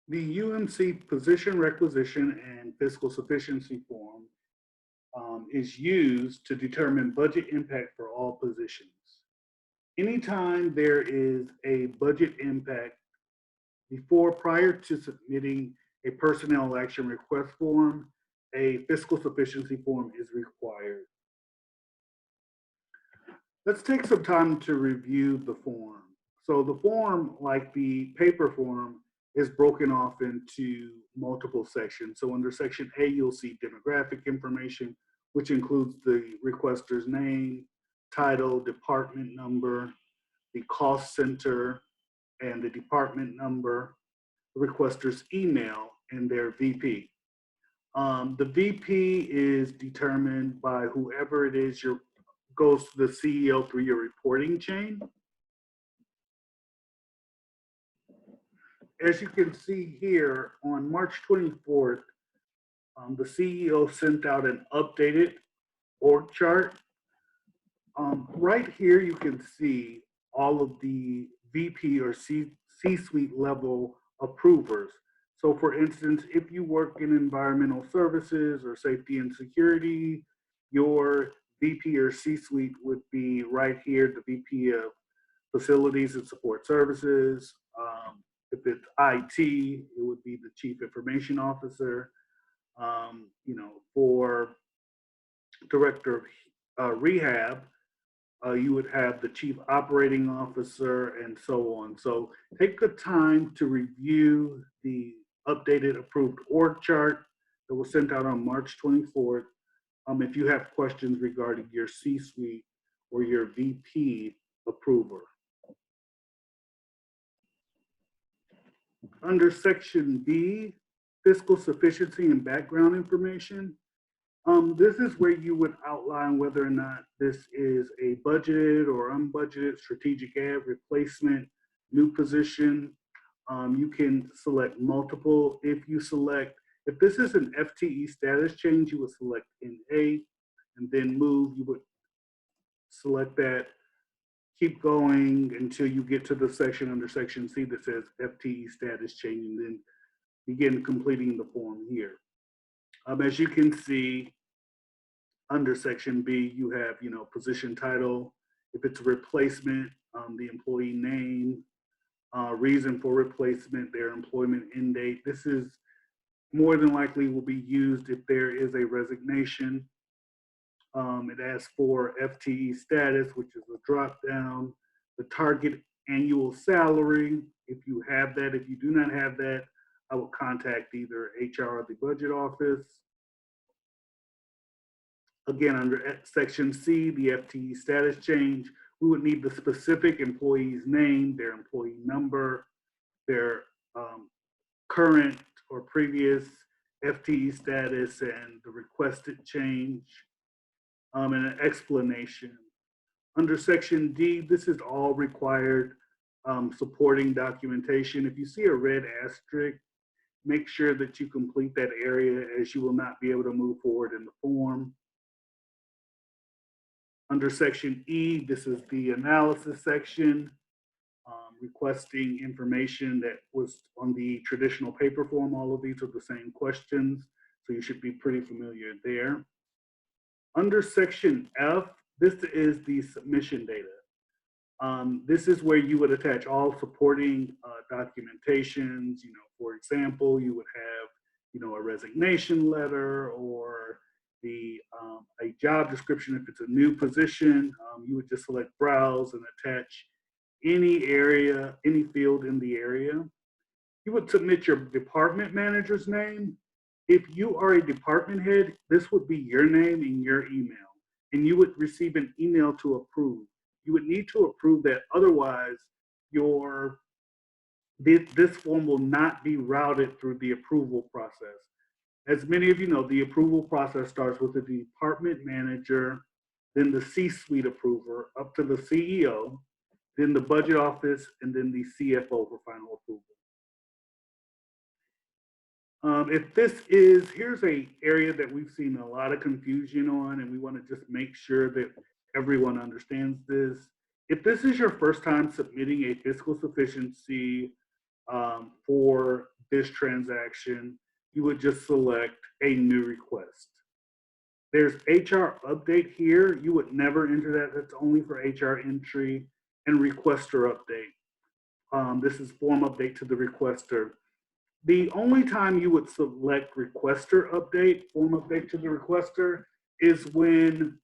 The UMC Position Requisition and Fiscal Sufficiency Form is used to determine budget impact for all positions. Anytime there is a budget impact prior to submitting a personnel action request form, a fiscal sufficiency form is required. Let's take some time to review the form. So the form, like the paper form, is broken off into multiple sections. So under section A, you'll see demographic information, which includes the requester's name, title, department number, the cost center, and the department number, the requester's email, and their VP. The VP is determined by whoever it is goes to the CEO through your reporting chain. As you can see here, on March 24th, the CEO sent out an updated org chart. Right here, you can see all of the VP or C-suite level approvers. So for instance, if you work in environmental services or safety and security, your VP or C-suite would be right here, the VP of Facilities and Support Services. If it's IT, it would be the Chief Information Officer. For Director of Rehab, you would have the Chief Operating Officer and so on. So take the time to review the updated approved org chart that was sent out on March 24th. If you have questions regarding your C-suite or your VP approver. Under section B, fiscal sufficiency and background information, this is where you would outline whether or not this is a budgeted or unbudgeted strategic ad replacement, new position. You can select multiple. If this is an FTE status change, you would select NA and then move. You would select that, keep going until you get to the section under section C that says FTE status change, and then begin completing the form here. As you can see, under section B, you have, position title. If it's a replacement, the employee name, reason for replacement, their employment end date. This is more than likely will be used if there is a resignation. It asks for FTE status, which is a drop down, the target annual salary, if you have that. If you do not have that, I will contact either HR or the budget office. Again, under section C, the FTE status change, we would need the specific employee's name, their employee number, their current or previous FTE status, and the requested change, and an explanation. Under section D, this is all required supporting documentation. If you see a red asterisk, make sure that you complete that area, as you will not be able to move forward in the form. Under section E, this is the analysis section, requesting information that was on the traditional paper form. All of these are the same questions, so you should be pretty familiar there. Under section F, this is the submission data. This is where you would attach all supporting documentations. For example, you would have, a resignation letter or a job description. If it's a new position, you would just select browse and attach any field in the area. You would submit your department manager's name. If you are a department head, this would be your name and your email, and you would receive an email to approve. You would need to approve that, otherwise this form will not be routed through the approval process. As many of you know, the approval process starts with the department manager, then the C-suite approver, up to the CEO, then the budget office, and then the CFO for final approval. Here's an area that we've seen a lot of confusion on, and we want to just make sure that everyone understands this. If this is your first time submitting a fiscal sufficiency for this transaction, you would just select a new request. There's HR update here. You would never enter that. That's only for HR entry and requester update. This is form update to the requester. The only time you would select requester update, form update to the requester, is when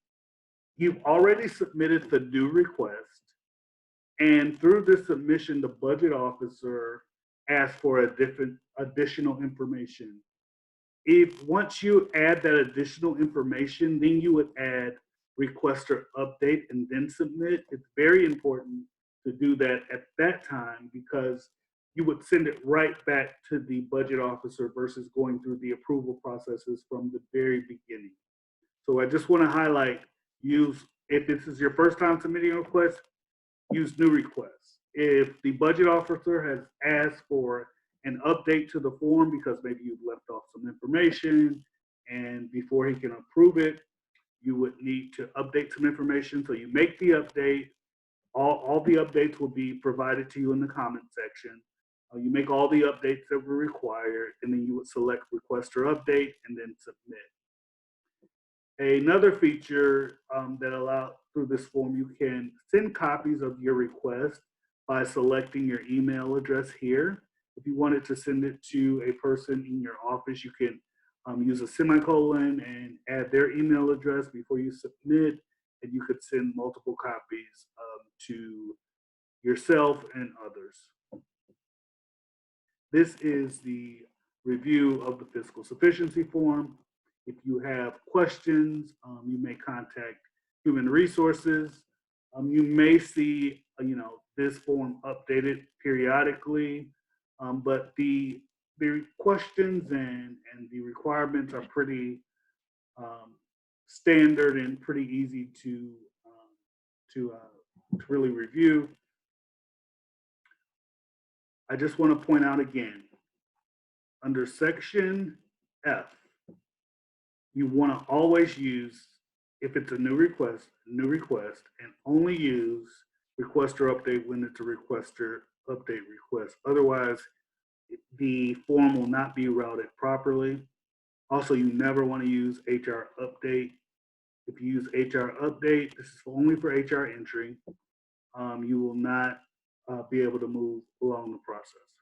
you've already submitted the new request, and through this submission, the budget officer asks for a different additional information. If once you add that additional information, then you would add requester update and then submit. It's very important to do that at that time because you would send it right back to the budget officer versus going through the approval processes from the very beginning. So I just want to highlight, if this is your first time submitting a request, use new requests. If the budget officer has asked for an update to the form because maybe you've left off some information and before he can approve it, you would need to update some information. So you make the update. All the updates will be provided to you in the comment section. You make all the updates that were required, and then you would select request or update and then submit. Another feature that allows through this form, you can send copies of your request by selecting your email address here. If you wanted to send it to a person in your office, you can use a semicolon and add their email address before you submit, and you could send multiple copies to yourself and others. This is the review of the fiscal sufficiency form. If you have questions, you may contact Human Resources. You may see, this form updated periodically, but the questions and the requirements are pretty standard and pretty easy to really review. I just want to point out again, under section F, you want to always use, if it's a new request, and only use requester update when it's a requester update request. Otherwise, the form will not be routed properly. Also, you never want to use HR update. If you use HR update, this is only for HR entry. You will not be able to move along the process.